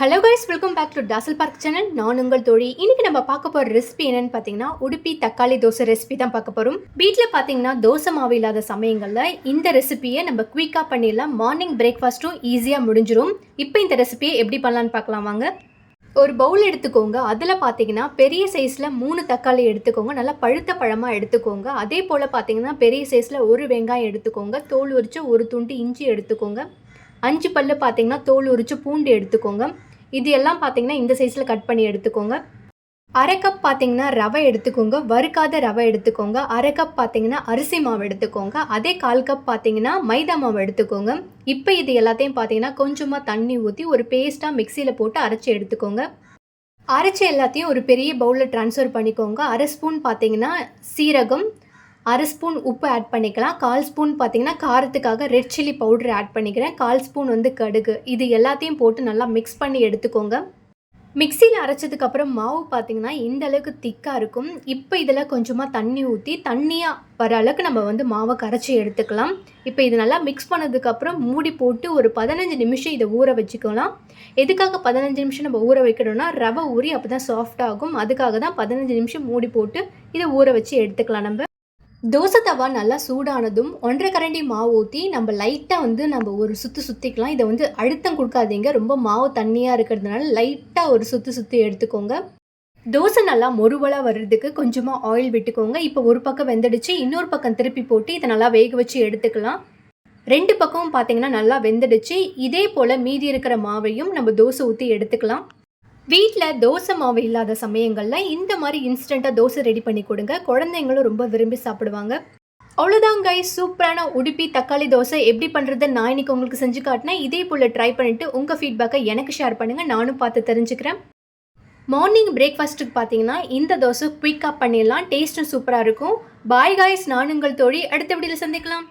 Hello guys, welcome back to Tassel Park channel. நான் உங்கள் தோழி. இன்னைக்கு நம்ம பார்க்க போகிற ரெசிபி என்னன்னு பார்த்தீங்கன்னா உடுப்பி தக்காளி தோசை ரெசிபி தான் பார்க்க போகிறோம். வீட்டில் பார்த்தீங்கன்னா தோசை மாவு இல்லாத சமயங்களில் இந்த ரெசிபியை நம்ம குயிக்காக பண்ணிடலாம். மார்னிங் பிரேக்ஃபாஸ்ட்டும் ஈஸியாக முடிஞ்சிடும். இப்போ இந்த ரெசிபியை எப்படி பண்ணலான்னு பார்க்கலாம் வாங்க. ஒரு பவுல் எடுத்துக்கோங்க. அதில் பார்த்தீங்கன்னா பெரிய சைஸில் 3 தக்காளி எடுத்துக்கோங்க. நல்லா பழுத்த பழமாக எடுத்துக்கோங்க. அதே போல் பார்த்தீங்கன்னா பெரிய சைஸில் ஒரு வெங்காயம் எடுத்துக்கோங்க. தோல் உரித்து ஒரு துண்டு இஞ்சி எடுத்துக்கோங்க. 5 பல்லு பார்த்தீங்கன்னா தோல் உரித்து பூண்டு எடுத்துக்கோங்க. இது எல்லாம் பார்த்தீங்கன்னா இந்த சைஸில் கட் பண்ணி எடுத்துக்கோங்க. அரை கப் பார்த்தீங்கன்னா ரவை எடுத்துக்கோங்க. வறுக்காத ரவை எடுத்துக்கோங்க. அரை கப் பார்த்தீங்கன்னா அரிசி மாவு எடுத்துக்கோங்க. அதே 1/4 கப் பார்த்தீங்கன்னா மைதா மாவு எடுத்துக்கோங்க. இப்போ இது எல்லாத்தையும் பார்த்தீங்கன்னா கொஞ்சமாக தண்ணி ஊற்றி ஒரு பேஸ்ட்டாக மிக்சியில் போட்டு அரைச்சி எடுத்துக்கோங்க. அரைச்சி எல்லாத்தையும் ஒரு பெரிய பவுலில் ட்ரான்ஸ்ஃபர் பண்ணிக்கோங்க. அரை ஸ்பூன் பார்த்தீங்கன்னா சீரகம், அரை ஸ்பூன் உப்பு ஆட் பண்ணிக்கலாம். 1/4 ஸ்பூன் பார்த்தீங்கன்னா காரத்துக்காக ரெட் சில்லி பவுடர் ஆட் பண்ணிக்கிறேன். 1/4 ஸ்பூன் கடுகு. இது எல்லாத்தையும் போட்டு நல்லா மிக்ஸ் பண்ணி எடுத்துக்கோங்க. மிக்சியில் அரைச்சதுக்கப்புறம் மாவு பார்த்தீங்கன்னா இந்த அளவுக்கு திக்காக இருக்கும். இப்போ இதில் கொஞ்சமாக தண்ணி ஊற்றி தண்ணியாக வர அளவுக்கு நம்ம மாவை கரைச்சி எடுத்துக்கலாம். இப்போ இது நல்லா மிக்ஸ் பண்ணதுக்கப்புறம் மூடி போட்டு ஒரு 15 நிமிஷம் இதை ஊற வச்சுக்கலாம். எதுக்காக 15 நிமிஷம் நம்ம ஊற வைக்கணும்னா ரவை ஊறி அப்போ தான் சாஃப்டாகும். அதுக்காக தான் 15 நிமிஷம் மூடி போட்டு இதை ஊற வச்சு எடுத்துக்கலாம். நம்ம தோசை தவா நல்லா சூடானதும் 1/2 கரண்டி மாவு ஊற்றி நம்ம லைட்டாக நம்ம ஒரு சுற்றிக்கலாம். இதை அழுத்தம் கொடுக்காதீங்க. ரொம்ப மாவு தண்ணியாக இருக்கிறதுனால லைட்டாக ஒரு சுற்றி எடுத்துக்கோங்க. தோசை நல்லா மொறுவலாக வர்றதுக்கு கொஞ்சமாக ஆயில் விட்டுக்கோங்க. இப்போ ஒரு பக்கம் வெந்துடுச்சு. இன்னொரு பக்கம் திருப்பி போட்டு இதை நல்லா வேக வச்சு எடுத்துக்கலாம். 2 பக்கமும் பார்த்தீங்கன்னா நல்லா வெந்துடுச்சு. இதே போல் மீதி இருக்கிற மாவையும் நம்ம தோசை ஊற்றி எடுத்துக்கலாம். வீட்டில் தோசை மாவு இல்லாத சமயங்களில் இந்த மாதிரி இன்ஸ்டண்ட்டாக தோசை ரெடி பண்ணி கொடுங்க. குழந்தைங்களும் ரொம்ப விரும்பி சாப்பிடுவாங்க. அவ்வளோதான் கைஸ், சூப்பரான உடுப்பி தக்காளி தோசை எப்படி பண்ணுறது நான் இன்னைக்கு உங்களுக்கு செஞ்சு காட்டினேன். இதே போல் ட்ரை பண்ணிவிட்டு உங்கள் ஃபீட்பேக்கை எனக்கு ஷேர் பண்ணுங்கள். நானும் பார்த்து தெரிஞ்சுக்கிறேன். மார்னிங் பிரேக்ஃபாஸ்ட்டுக்கு பார்த்தீங்கன்னா இந்த தோசை குயிக்காக பண்ணிடலாம். டேஸ்ட்டும் சூப்பராக இருக்கும். பாய் கைஸ், நான் உங்கள் தோழி. அடுத்த வீடியோவில் சந்திக்கலாம்.